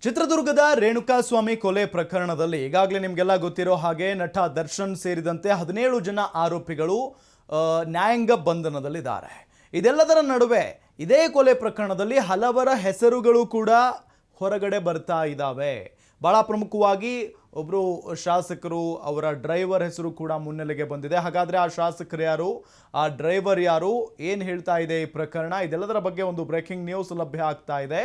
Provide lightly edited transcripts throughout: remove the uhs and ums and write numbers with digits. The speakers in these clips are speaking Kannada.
ಚಿತ್ರದುರ್ಗದ ರೇಣುಕಾಸ್ವಾಮಿ ಕೊಲೆ ಪ್ರಕರಣದಲ್ಲಿ ಈಗಾಗಲೇ ನಿಮಗೆಲ್ಲ ಗೊತ್ತಿರೋ ಹಾಗೆ ನಟ ದರ್ಶನ್ ಸೇರಿದಂತೆ 17 ಜನ ಆರೋಪಿಗಳು ನ್ಯಾಯಾಂಗ ಬಂಧನದಲ್ಲಿದ್ದಾರೆ. ಇದೆಲ್ಲದರ ನಡುವೆ ಇದೇ ಕೊಲೆ ಪ್ರಕರಣದಲ್ಲಿ ಹಲವರ ಹೆಸರುಗಳು ಕೂಡ ಹೊರಗಡೆ ಬರ್ತಾ ಇದ್ದಾವೆ. ಬಹಳ ಪ್ರಮುಖವಾಗಿ ಒಬ್ಬರು ಶಾಸಕರು ಅವರ ಡ್ರೈವರ್ ಹೆಸರು ಕೂಡ ಮುನ್ನೆಲೆಗೆ ಬಂದಿದೆ. ಹಾಗಾದ್ರೆ ಆ ಶಾಸಕರು ಯಾರು, ಆ ಡ್ರೈವರ್ ಯಾರು, ಏನು ಹೇಳ್ತಾ ಇದೆ ಈ ಪ್ರಕರಣ, ಇದೆಲ್ಲದರ ಬಗ್ಗೆ ಒಂದು ಬ್ರೇಕಿಂಗ್ ನ್ಯೂಸ್ ಲಭ್ಯ ಆಗ್ತಾ ಇದೆ.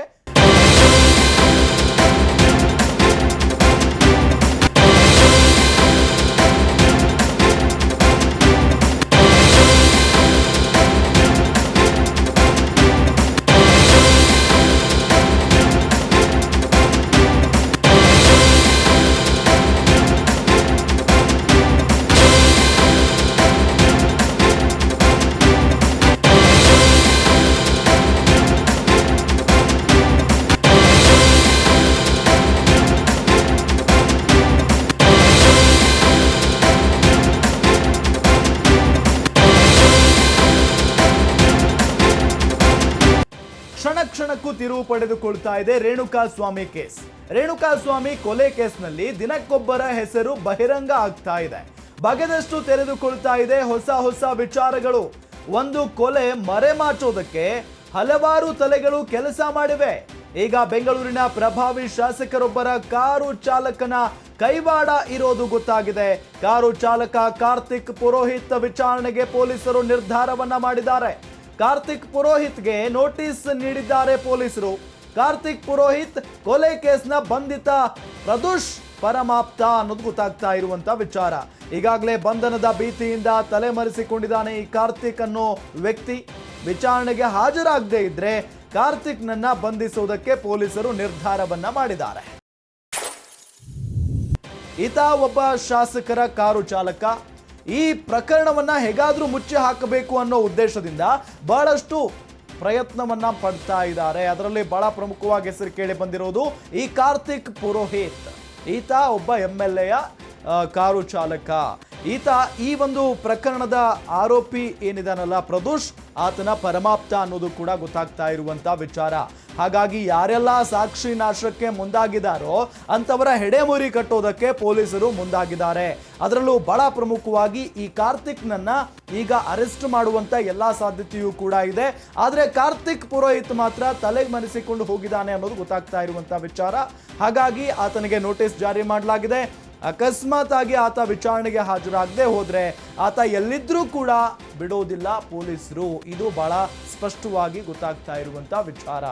ಕ್ಷಣಕ್ಕೂ ತಿರುವು ಪಡೆದುಕೊಳ್ತಾ ಇದೆ ರೇಣುಕಾಸ್ವಾಮಿ ಕೇಸ್. ರೇಣುಕಾಸ್ವಾಮಿ ಕೊಲೆ ಕೇಸ್ನಲ್ಲಿ ದಿನಕ್ಕೊಬ್ಬರ ಹೆಸರು ಬಹಿರಂಗ ಆಗ್ತಾ ಇದೆ. ಬಗೆದಷ್ಟು ತೆರೆದುಕೊಳ್ತಾ ಇದೆ ಹೊಸ ವಿಚಾರಗಳು. ಒಂದು ಕೊಲೆ ಮರೆಮಾಚೋದಕ್ಕೆ ಹಲವಾರು ತಲೆಗಳು ಕೆಲಸ ಮಾಡಿವೆ. ಈಗ ಬೆಂಗಳೂರಿನ ಪ್ರಭಾವಿ ಶಾಸಕರೊಬ್ಬರ ಕಾರು ಚಾಲಕನ ಕೈವಾಡ ಇರೋದು ಗೊತ್ತಾಗಿದೆ. ಕಾರು ಚಾಲಕ ಕಾರ್ತಿಕ್ ಪುರೋಹಿತ್ ವಿಚಾರಣೆಗೆ ಪೊಲೀಸರು ನಿರ್ಧಾರವನ್ನ ಮಾಡಿದ್ದಾರೆ. ಕಾರ್ತಿಕ್ ಪುರೋಹಿತ್ಗೆ ನೋಟಿಸ್ ನೀಡಿದ್ದಾರೆ ಪೊಲೀಸರು. ಕಾರ್ತಿಕ್ ಪುರೋಹಿತ್ ಕೊಲೆ ಕೇಸ್ನ ಬಂಧಿತ ಪ್ರದೋಷ್ ಪರಮಾಪ್ತ ಅನ್ನೋದು ಗೊತ್ತಾಗ್ತಾ ಇರುವಂತ ವಿಚಾರ. ಈಗಾಗಲೇ ಬಂಧನದ ಭೀತಿಯಿಂದ ತಲೆಮರೆಸಿಕೊಂಡಿದ್ದಾನೆ ಈ ಕಾರ್ತಿಕ್ ಅನ್ನೋ ವ್ಯಕ್ತಿ. ವಿಚಾರಣೆಗೆ ಹಾಜರಾಗದೇ ಇದ್ರೆ ಕಾರ್ತಿಕ್ ನನ್ನ ಬಂಧಿಸುವುದಕ್ಕೆ ಪೊಲೀಸರು ನಿರ್ಧಾರವನ್ನ ಮಾಡಿದ್ದಾರೆ. ಈತ ಒಬ್ಬ ಶಾಸಕರ ಕಾರು ಚಾಲಕ. ಈ ಪ್ರಕರಣವನ್ನ ಹೇಗಾದ್ರೂ ಮುಚ್ಚಿ ಹಾಕಬೇಕು ಅನ್ನೋ ಉದ್ದೇಶದಿಂದ ಬಹಳಷ್ಟು ಪ್ರಯತ್ನವನ್ನ ಪಡ್ತಾ ಇದ್ದಾರೆ. ಅದರಲ್ಲಿ ಬಹಳ ಪ್ರಮುಖವಾಗಿ ಹೆಸರು ಕೇಳಿ ಬಂದಿರೋದು ಈ ಕಾರ್ತಿಕ್ ಪುರೋಹಿತ್. ಈತ ಒಬ್ಬ MLA ಕಾರು ಚಾಲಕ. ಈತ ಈ ಒಂದು ಪ್ರಕರಣದ ಆರೋಪಿ ಏನಿದಾನಲ್ಲ ಪ್ರದೋಷ್, ಆತನ ಪರಮಾಪ್ತ ಅನ್ನೋದು ಕೂಡ ಗೊತ್ತಾಗ್ತಾ ಇರುವಂತ ವಿಚಾರ. ಹಾಗಾಗಿ ಯಾರೆಲ್ಲ ಸಾಕ್ಷಿ ನಾಶಕ್ಕೆ ಮುಂದಾಗಿದ್ದಾರೋ ಅಂತವರ ಹೆಡೆಮುರಿ ಕಟ್ಟೋದಕ್ಕೆ ಪೊಲೀಸರು ಮುಂದಾಗಿದ್ದಾರೆ. ಅದರಲ್ಲೂ ಬಹಳ ಪ್ರಮುಖವಾಗಿ ಈ ಕಾರ್ತಿಕ್ನನ್ನ ಈಗ ಅರೆಸ್ಟ್ ಮಾಡುವಂತ ಎಲ್ಲಾ ಸಾಧ್ಯತೆಯೂ ಕೂಡ ಇದೆ. ಆದ್ರೆ ಕಾರ್ತಿಕ್ ಪುರೋಹಿತ್ ಮಾತ್ರ ತಲೆಗೆ ಮರೆಸಿಕೊಂಡು ಹೋಗಿದ್ದಾನೆ ಅನ್ನೋದು ಗೊತ್ತಾಗ್ತಾ ಇರುವಂತ ವಿಚಾರ. ಹಾಗಾಗಿ ಆತನಿಗೆ ನೋಟಿಸ್ ಜಾರಿ ಮಾಡಲಾಗಿದೆ. ಅಕಸ್ಮಾತ್ ಆಗಿ ಆತ ವಿಚಾರಣೆಗೆ ಹಾಜರಾಗದೆ ಹೋದ್ರೆ ಆತ ಎಲ್ಲಿದ್ರೂ ಕೂಡ ಬಿಡೋದಿಲ್ಲ ಪೊಲೀಸರು. ಇದು ಬಹಳ ಸ್ಪಷ್ಟವಾಗಿ ಗೊತ್ತಾಗ್ತಾ ಇರುವಂತ ವಿಚಾರ.